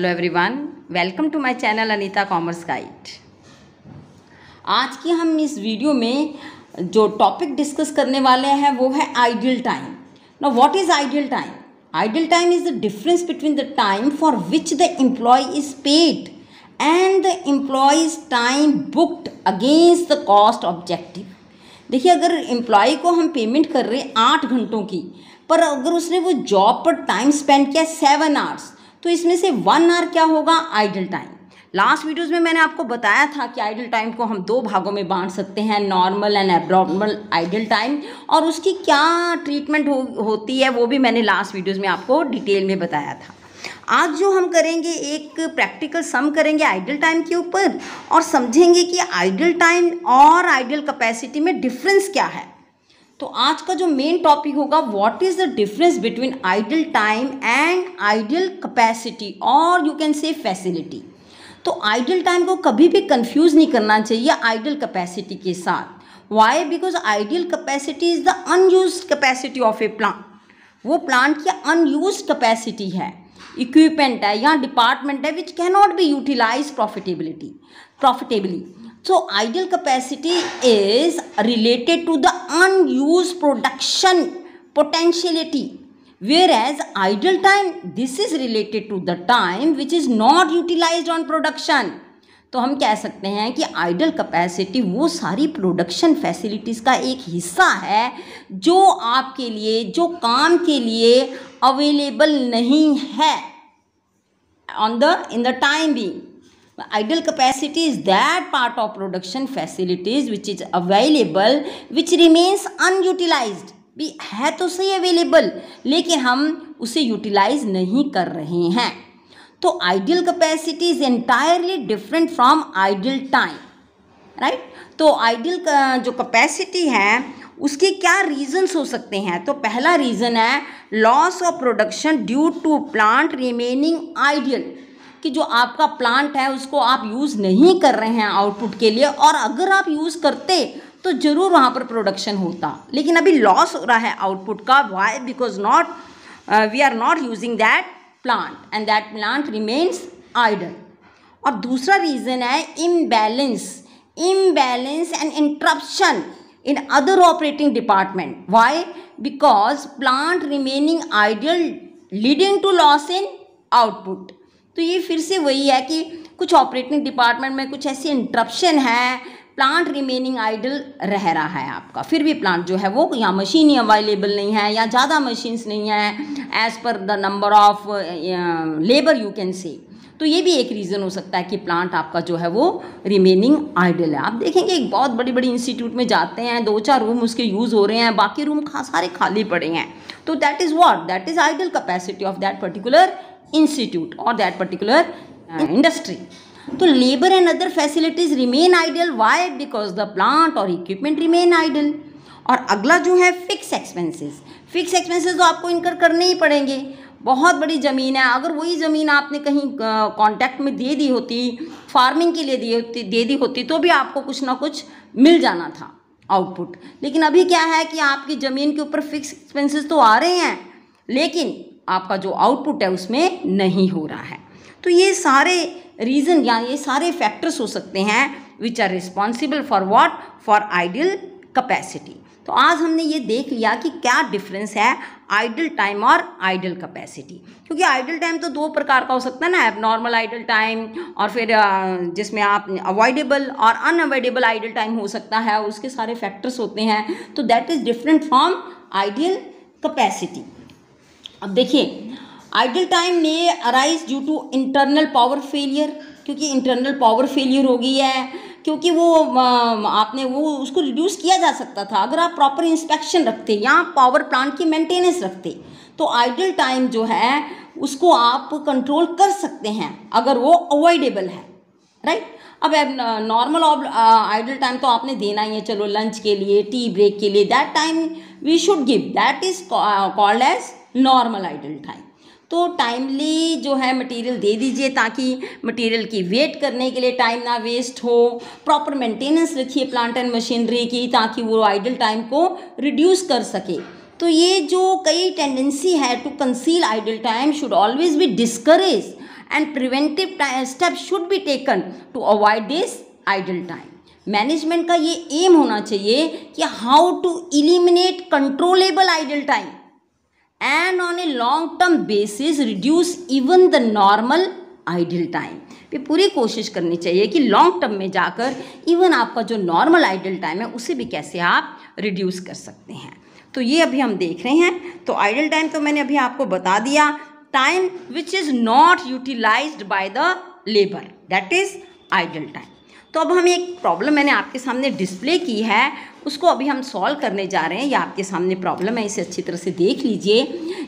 Hello everyone, welcome to my channel Anita commerce guide. आज की हम इस वीडियो में जो टॉपिक डिस्कस करने वाले हैं वो है ideal time. Now what is ideal time? Ideal time is the difference between the time for which the employee is paid and the employee's time booked against the cost objective. देखिए, अगर employ को हम payment कर रहे हैं 8 घंटों की, पर अगर उसने वो जॉब पर टाइम स्पेंड किया 7 आवर्स, तो इसमें से 1 आवर क्या होगा? Idle time. लास्ट वीडियोस में मैंने आपको बताया था कि आइडल टाइम को हम 2 भागों में बांट सकते हैं, normal and abnormal idle time, और उसकी क्या ट्रीटमेंट होती है वो भी मैंने लास्ट वीडियोस में आपको डिटेल में बताया था। आज जो हम करेंगे, एक प्रैक्टिकल सम करेंगे आइडल टाइम के ऊपर और समझेंगे कि आइडल टाइम और आइडल कैपेसिटी में डिफरेंस क्या है। तो आज का जो मेन टॉपिक होगा, what is the difference between idol time and idle capacity और यू कैन से फैसिलिटी। तो आइडल टाइम को कभी भी कंफ्यूज नहीं करना चाहिए आइडल कैपेसिटी के साथ। Why? Because idle capacity is the unused capacity of a plant. वो प्लांट की अनयूज्ड कैपेसिटी है, इक्विपमेंट है या डिपार्टमेंट है which can not be utilise profitably. So idle capacity is related to the unused production potentiality, whereas idle time, this is related to the time which is not utilized on production. तो हम कह सकते हैं कि idle capacity वो सारी production facilities का एक हिस्सा है जो आपके लिए, जो काम के लिए अवेलेबल नहीं है in the time being. Idle capacity is that part of production facilities which is available, which remains unutilized. भी है तो सही अवेलेबल, लेकिन हम उसे यूटिलाइज नहीं कर रहे हैं। तो ideal capacity is entirely different from ideal time, right. तो आइडियल जो कैपेसिटी है उसके क्या रीजंस हो सकते हैं? तो पहला रीज़न है loss of production due to plant remaining ideal, कि जो आपका प्लांट है उसको आप यूज़ नहीं कर रहे हैं आउटपुट के लिए, और अगर आप यूज़ करते तो ज़रूर वहाँ पर प्रोडक्शन होता, लेकिन अभी लॉस हो रहा है आउटपुट का। Why? Because we are not using that plant and that plant remains idle. और दूसरा रीज़न है imbalance and interruption in other operating department. Why? Because plant remaining idle leading to loss in output. तो ये फिर से वही है कि कुछ ऑपरेटिंग डिपार्टमेंट में कुछ ऐसी इंटरप्शन है, प्लांट रिमेनिंग आइडल रह रहा है आपका, फिर भी प्लांट जो है वो या मशीन ही अवेलेबल नहीं है या ज़्यादा मशीन्स नहीं है as per the number of labour you can say. तो ये भी एक रीज़न हो सकता है कि प्लांट आपका जो है वो रिमेनिंग आइडल है। आप देखेंगे एक बहुत बड़ी बड़ी इंस्टीट्यूट में जाते हैं, 2-4 रूम उसके यूज़ हो रहे हैं, बाकी रूम सारे खाली पड़े हैं। तो that is what? That is idle capacity of that particular institute और दैट पर्टिकुलर इंडस्ट्री। तो labour and other facilities remain idle. Why? Because the plant और इक्विपमेंट रिमेन आइडल। और अगला जो है फिक्स एक्सपेंसेस। फिक्स एक्सपेंसेस तो आपको इनकर करने ही पड़ेंगे। बहुत बड़ी ज़मीन है, अगर वही ज़मीन आपने कहीं कॉन्ट्रैक्ट में दे दी होती, फार्मिंग के लिए दे दी होती, तो भी आपको कुछ ना कुछ मिल जाना था आउटपुट। लेकिन अभी क्या है कि आपकी ज़मीन के ऊपर फिक्स एक्सपेंसेस तो आ रहे हैं, लेकिन आपका जो आउटपुट है उसमें नहीं हो रहा है। तो ये सारे रीज़न या ये सारे फैक्टर्स हो सकते हैं which are responsible for what? For idle capacity. तो आज हमने ये देख लिया कि क्या डिफरेंस है आइडल टाइम और आइडल कैपेसिटी। क्योंकि आइडल टाइम तो 2 प्रकार का हो सकता है ना, एबनॉर्मल आइडल टाइम और फिर जिसमें आप अवॉइडेबल और अनअवॉइडेबल आइडल टाइम हो सकता है, और उसके सारे फैक्टर्स होते हैं। तो that is different from idle capacity. अब देखिए, आइडल टाइम में arise due to internal power failure, क्योंकि इंटरनल पावर फेलियर हो गई है, क्योंकि वो आपने वो उसको रिड्यूस किया जा सकता था अगर आप प्रॉपर इंस्पेक्शन रखते या पावर प्लांट की मेंटेनेंस रखते। तो आइडल टाइम जो है उसको आप कंट्रोल कर सकते हैं अगर वो अवॉइडेबल है, राइट। अब नॉर्मल आइडल टाइम तो आपने देना ही है, चलो लंच के लिए, टी ब्रेक के लिए, that time we should give, that is called as normal idle time. तो टाइमली जो है मटेरियल दे दीजिए ताकि मटेरियल की वेट करने के लिए टाइम ना वेस्ट हो। प्रॉपर मेंटेनेंस रखिए प्लांट एंड मशीनरी की ताकि वो आइडल टाइम को रिड्यूस कर सके। तो ये जो कई टेंडेंसी है to conceal idle time should always be discourage and preventive step should be taken to avoid this idle time. Management का ये एम होना चाहिए कि how to eliminate controllable idle time and on a long term basis reduce even the normal idle time. पे पूरी कोशिश करनी चाहिए कि लॉन्ग टर्म में जाकर इवन आपका जो नॉर्मल आइडल टाइम है उसे भी कैसे आप रिड्यूस कर सकते हैं। तो ये अभी हम देख रहे हैं। तो आइडल टाइम तो मैंने अभी आपको बता दिया, time which is not utilised by the labour, that is idle time. तो अब हम एक प्रॉब्लम मैंने आपके सामने डिस्प्ले की है, उसको अभी हम सॉल्व करने जा रहे हैं। ये आपके सामने प्रॉब्लम है, इसे अच्छी तरह से देख लीजिए।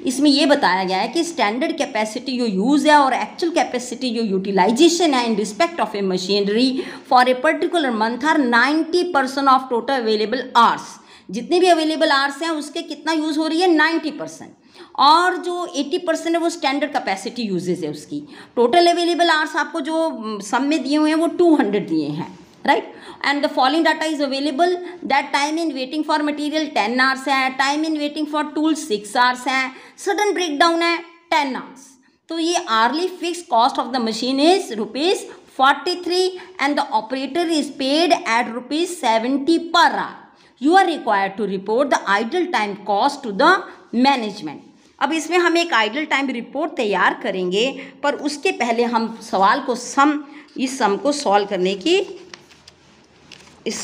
इसमें ये बताया गया है कि स्टैंडर्ड कैपेसिटी जो यूज़ है और एक्चुअल कैपेसिटी जो यूटिलाइजेशन है in respect of a machinery for a particular month are 90% of total available hours. जितने भी अवेलेबल आवर्स हैं उसके कितना यूज़ हो रही है, 90%। और जो 80% है वो स्टैंडर्ड कैपेसिटी यूजेज है उसकी। टोटल अवेलेबल आवर्स आपको जो सम में दिए हुए हैं वो 200 दिए हैं, right. And the following data is available that time in waiting for material 10 hours है, time in waiting for tool 6 hours है, सडन ब्रेकडाउन है 10 आवर्स। तो ये hourly fix cost of the machine is ₹43 and the operator is paid at ₹70 per hour. You are required to report the idle time cost to the management। अब इसमें हम एक idle time report तैयार करेंगे, पर उसके पहले हम सवाल को इस सम को सॉल्व करने की इस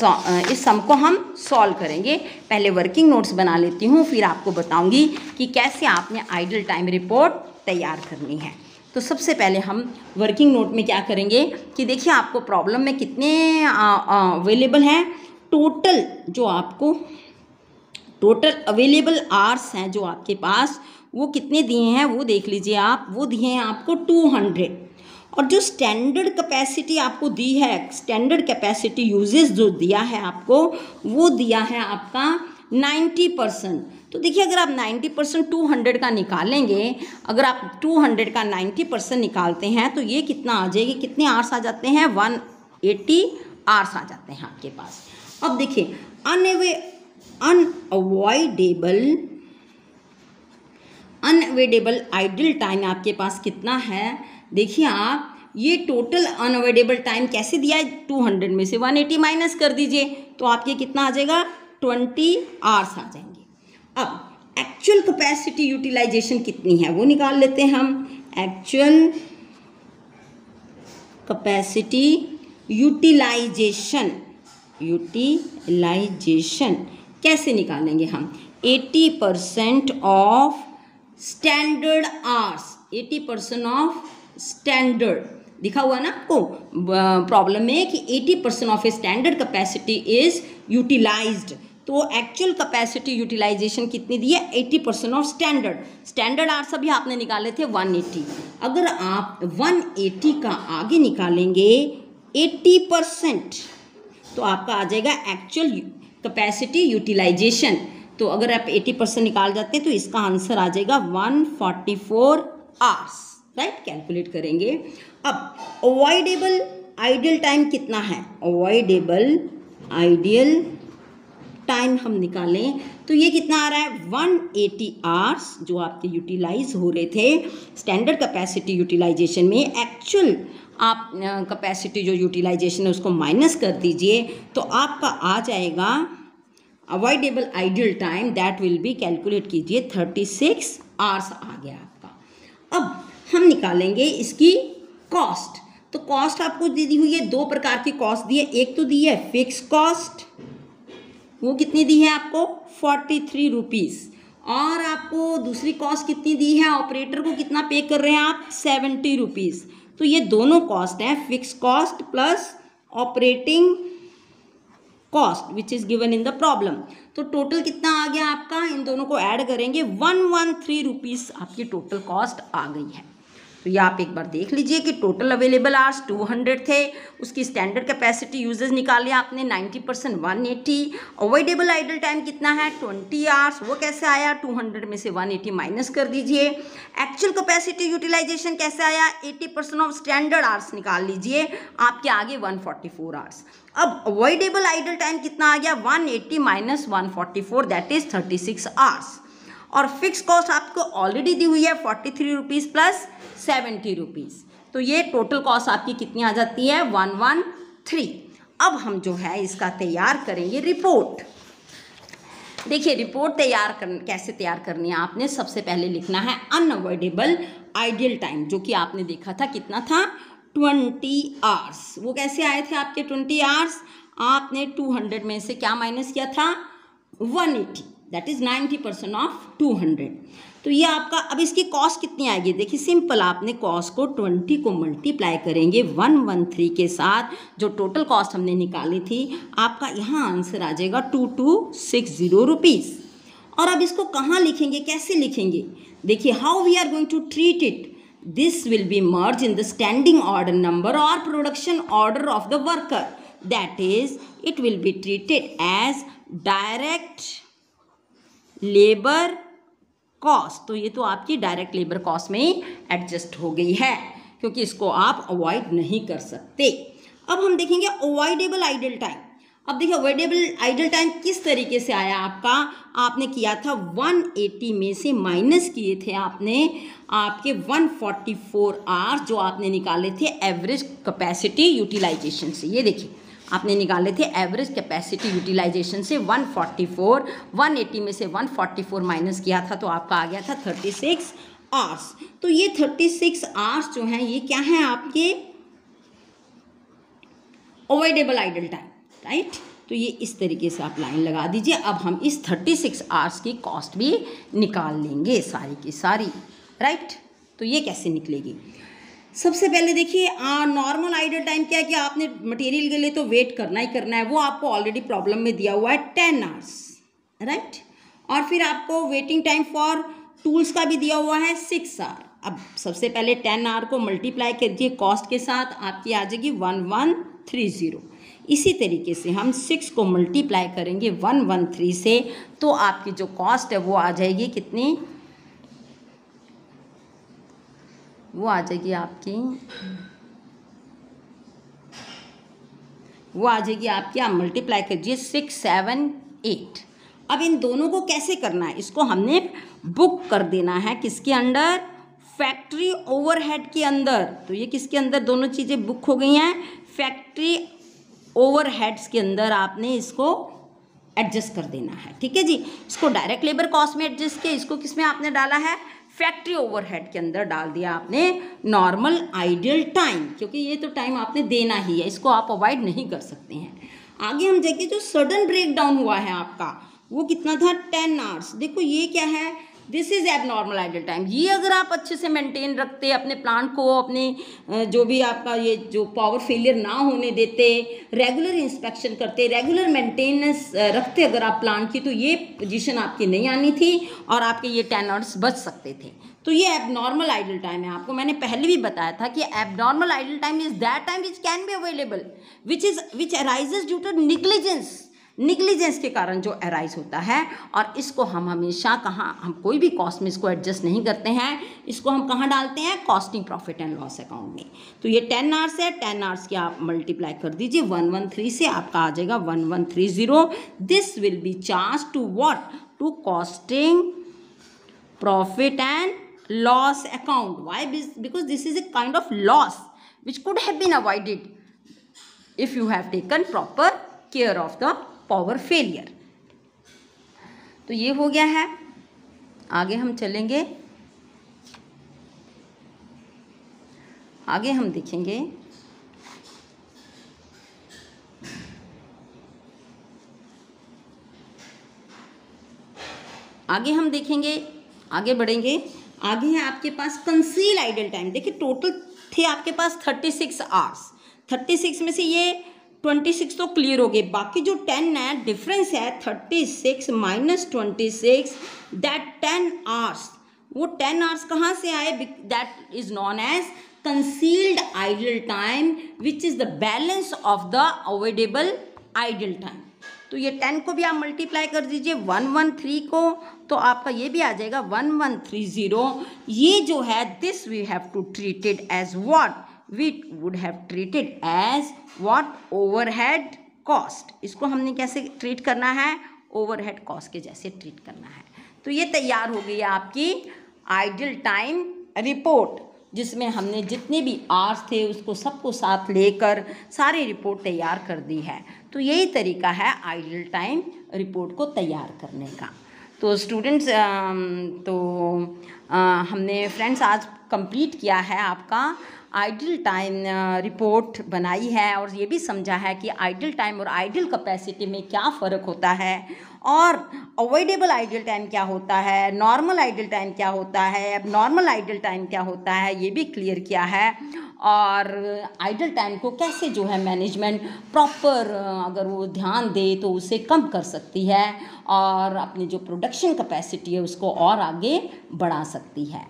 सम को हम सॉल्व करेंगे। पहले वर्किंग नोट्स बना लेती हूँ, फिर आपको बताऊँगी कि कैसे आपने आइडल टाइम रिपोर्ट तैयार करनी है। तो सबसे पहले हम वर्किंग नोट में क्या करेंगे कि देखिए आपको प्रॉब्लम में कितने अवेलेबल हैं। टोटल जो आपको टोटल अवेलेबल आवर्स हैं जो आपके पास वो कितने दिए हैं वो देख लीजिए आप। वो दिए हैं आपको 200 और जो स्टैंडर्ड कैपेसिटी आपको दी है, स्टैंडर्ड कैपेसिटी यूजेस जो दिया है आपको वो दिया है आपका 90%। तो देखिए अगर आप 90% 200 का निकालेंगे, अगर आप 200 का 90% निकालते हैं तो ये कितना आ जाएगी, कितने आवर्स आ जाते हैं, 180 आवर्स आ जाते हैं आपके पास। अब देखिए अनअवॉइडेबल आइडल टाइम आपके पास कितना है। देखिए आप ये टोटल अनअवॉइडेबल टाइम कैसे दिया है, 200 में से 180 माइनस कर दीजिए तो आपके कितना आ जाएगा, 20 आवर्स आ जाएंगे। अब एक्चुअल कैपेसिटी यूटिलाइजेशन कितनी है वो निकाल लेते हैं हम। एक्चुअल कैपेसिटी यूटिलाइजेशन कैसे निकालेंगे हम, 80% of standard hours, 80% of standard दिखा हुआ ना आपको प्रॉब्लम में कि 80% of a standard capacity is utilised. तो एक्चुअल कैपेसिटी यूटिलाइजेशन कितनी दी है, 80% ऑफ स्टैंडर्ड आवर्स अभी आपने निकाले थे 180। अगर आप 180 का आगे निकालेंगे 80% तो आपका आ जाएगा एक्चुअल कैपेसिटी यूटिलाइजेशन। तो अगर आप 80% निकाल जाते हैं तो इसका आंसर आ जाएगा 144 आवर्स, राइट। कैलकुलेट करेंगे। अब अवॉइडेबल आइडल टाइम कितना है, अवॉइडेबल आइडियल टाइम हम निकालें तो ये कितना आ रहा है, 180 आवर्स जो आपके यूटिलाइज हो रहे थे स्टैंडर्ड कैपेसिटी यूटिलाइजेशन में। एक्चुअल आप कैपेसिटी जो यूटिलाइजेशन है उसको माइनस कर दीजिए तो आपका आ जाएगा avoidable ideal time, that will be, calculate कीजिए, 36 आवर्स आ गया आपका। अब हम निकालेंगे इसकी कॉस्ट। तो कॉस्ट आपको दी हुई है, दो प्रकार की कॉस्ट दी है। एक तो दी है फिक्स कॉस्ट, वो कितनी दी है आपको, 43 रुपीज़। और आपको दूसरी कॉस्ट कितनी दी है, ऑपरेटर को कितना पे कर रहे हैं आप, 70 रुपीज़। तो ये दोनों कॉस्ट है, fix cost plus operating cost which is given in the problem. तो टोटल कितना आ गया आपका, इन दोनों को ऐड करेंगे 113 रुपीज़ आपकी टोटल कॉस्ट आ गई है। तो ये आप एक बार देख लीजिए कि टोटल अवेलेबल आवर्स 200 थे, उसकी स्टैंडर्ड कैपेसिटी यूजेज निकाले आपने 90% 180। अवॉइडेबल आइडल टाइम कितना है, 20 आवर्स। वो कैसे आया, 200 में से 180 माइनस कर दीजिए। एक्चुअल कैपेसिटी यूटिलाइजेशन कैसे आया, 80% ऑफ स्टैंडर्ड आवर्स निकाल लीजिए, आपके आगे 144 आवर्स। अब अवॉइडेबल आइडल टाइम कितना आ गया, 180 माइनस 144 दैट इज 36 आवर्स। और फिक्स कॉस्ट आपको ऑलरेडी दी हुई है 43 रुपीज़ प्लस 70 रुपीज़। तो ये टोटल कॉस्ट आपकी कितनी आ जाती है 113। अब हम जो है इसका तैयार करेंगे रिपोर्ट। देखिए रिपोर्ट कैसे तैयार करनी है, आपने सबसे पहले लिखना है अनअवॉइडेबल आइडियल टाइम, जो कि आपने देखा था कितना था 20 आवर्स। वो कैसे आए थे आपके 20 आवर्स, आपने 200 में से क्या माइनस किया था 180, दैट इज 90% ऑफ 200। तो ये आपका, अब इसकी कॉस्ट कितनी आएगी, देखिए सिंपल, आपने कॉस्ट को 20 को मल्टीप्लाई करेंगे 113 के साथ, जो टोटल कॉस्ट हमने निकाली थी, आपका यहाँ आंसर आ जाएगा 2260 रुपीज़। और अब इसको कहाँ लिखेंगे, कैसे लिखेंगे, देखिए how we are going to treat it, this will be merge in the standing order number और production order of the worker, that is it will be treated as direct labour cost. तो ये तो आपकी direct labour cost में ही adjust हो गई है, क्योंकि इसको आप अवॉइड नहीं कर सकते। अब हम देखेंगे अवॉइडेबल आइडल टाइम। अब देखिए अवॉइडेबल आइडल टाइम किस तरीके से आया आपका, आपने किया था 180 में से माइनस किए थे आपने आपके 144 आवर्स, जो आपने निकाले थे एवरेज कैपेसिटी यूटिलाइजेशन से। ये देखिए आपने निकाले थे एवरेज कैपेसिटी यूटिलाइजेशन से 144, 180 में से 144 माइनस किया था तो आपका आ गया था 36 आवर्स। तो ये 36 आवर्स जो हैं ये क्या हैं आपके अवॉइडेबल आइडल टाइम, राइट। तो ये इस तरीके से आप लाइन लगा दीजिए। अब हम इस 36 आवर्स की कॉस्ट भी निकाल लेंगे सारी की सारी, राइट। तो ये कैसे निकलेगी, सबसे पहले देखिए नॉर्मल आइडल टाइम क्या है कि आपने मटेरियल के लिए तो वेट करना ही करना है, वो आपको ऑलरेडी प्रॉब्लम में दिया हुआ है 10 आवर्स, राइट। और फिर आपको वेटिंग टाइम फॉर टूल्स का भी दिया हुआ है 6 आवर। अब सबसे पहले 10 आवर को मल्टीप्लाई कीजिए कॉस्ट के साथ, आपकी आ जाएगी 1130। इसी तरीके से हम 6 को मल्टीप्लाई करेंगे 113 से, तो आपकी जो कॉस्ट है वो आ जाएगी कितनी, वो आ जाएगी आपकी, वो आ जाएगी आपकी, आप मल्टीप्लाई कीजिए 6, 7, 8। अब इन दोनों को कैसे करना है, इसको हमने बुक कर देना है किसके अंडर, फैक्ट्री ओवरहेड के अंदर। तो ये किसके अंदर, दोनों चीज़ें बुक हो गई हैं फैक्ट्री ओवरहेड्स के अंदर, आपने इसको एडजस्ट कर देना है, ठीक है जी। इसको डायरेक्ट लेबर कॉस्ट में एडजस्ट किया, इसको किस में आपने डाला है, फैक्ट्री ओवरहेड के अंदर डाल दिया आपने नॉर्मल आइडियल टाइम, क्योंकि ये तो टाइम आपने देना ही है, इसको आप अवॉइड नहीं कर सकते हैं। आगे हम देखिए जो सडन ब्रेक डाउन हुआ है आपका वो कितना था 10 आवर्स। देखो ये क्या है, this is abnormal idle time. ये अगर आप अच्छे से मेंटेन रखते अपने प्लांट को, अपने जो भी आपका ये जो पावर फेलियर ना होने देते, रेगुलर इंस्पेक्शन करते, रेगुलर मेंटेनेंस रखते अगर आप प्लांट की, तो ये पोजीशन आपकी नहीं आनी थी और आपके ये 10 आवर्स बच सकते थे। तो ये एबनॉर्मल आइडल टाइम है। आपको मैंने पहले भी बताया था कि abnormal idle time is that time which can be available which arises due to negligence के कारण जो अराइज होता है। और इसको हम हमेशा कहाँ, हम कोई भी कॉस्ट में इसको एडजस्ट नहीं करते हैं, इसको हम कहाँ डालते हैं, costing profit and loss account में। तो ये 10 आवर्स है, 10 आवर्स की आप मल्टीप्लाई कर दीजिए 113 से, आपका आ जाएगा 1130। This will be charge to what, to costing profit and loss account. Why, because this is a kind of loss which could have been avoided if you have taken proper care of the power failure. तो ये हो गया है। आगे हम चलेंगे, आगे हम देखेंगे आगे बढ़ेंगे। आगे है आपके पास कंसील आइडल टाइम। देखिए टोटल थे आपके पास 36 आवर्स, 36 में से ये 26 तो क्लियर हो गए, बाकी जो 10 है डिफरेंस है 36 माइनस 26, दैट 10 आवर्स, वो 10 आवर्स कहाँ से आए, that is non as concealed idle time which is the balance of the avoidable idle time. तो ये 10 को भी आप मल्टीप्लाई कर दीजिए 113 को, तो आपका ये भी आ जाएगा 1130। ये जो है this we have to treated as what, we would have treated as what, overhead cost। इसको हमने कैसे ट्रीट करना है, ओवरहेड कॉस्ट के जैसे ट्रीट करना है। तो ये तैयार हो गई है आपकी आइडल टाइम रिपोर्ट। जिसमें हमने जितने भी आर्स थे उसको सबको साथ लेकर सारी रिपोर्ट तैयार कर दी है। तो यही तरीका है आइडल टाइम रिपोर्ट को तैयार करने का। तो स्टूडेंट्स हमने फ्रेंड्स आज कंप्लीट किया है आपका आइडल टाइम रिपोर्ट बनाई है और ये भी समझा है कि आइडल टाइम और आइडल कैपेसिटी में क्या फ़र्क होता है और अवॉइडेबल आइडल टाइम क्या होता है, नॉर्मल आइडल टाइम क्या होता है, अब नॉर्मल आइडल टाइम क्या होता है, ये भी क्लियर किया है। और आइडल टाइम को कैसे जो है मैनेजमेंट प्रॉपर अगर वो ध्यान दे तो उसे कम कर सकती है और अपनी जो प्रोडक्शन कैपेसिटी है उसको और आगे बढ़ा सकती है।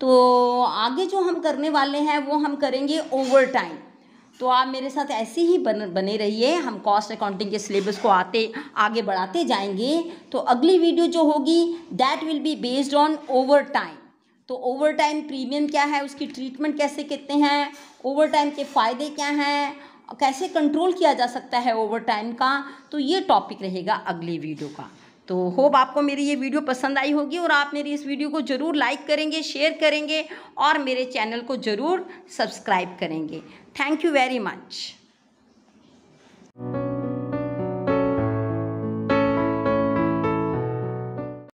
तो आगे जो हम करने वाले हैं वो हम करेंगे ओवर टाइम। तो आप मेरे साथ ऐसे ही बने रहिए, हम कॉस्ट अकाउंटिंग के सिलेबस को आगे बढ़ाते जाएंगे। तो अगली वीडियो जो होगी that will be based on over time. तो ओवर टाइम प्रीमियम क्या है, उसकी ट्रीटमेंट कैसे करते हैं, ओवर टाइम के फ़ायदे क्या हैं, कैसे कंट्रोल किया जा सकता है ओवर टाइम का, तो ये टॉपिक रहेगा अगली वीडियो का। तो होप आपको मेरी ये वीडियो पसंद आई होगी और आप मेरी इस वीडियो को ज़रूर लाइक करेंगे, शेयर करेंगे और मेरे चैनल को ज़रूर सब्सक्राइब करेंगे। Thank you very much.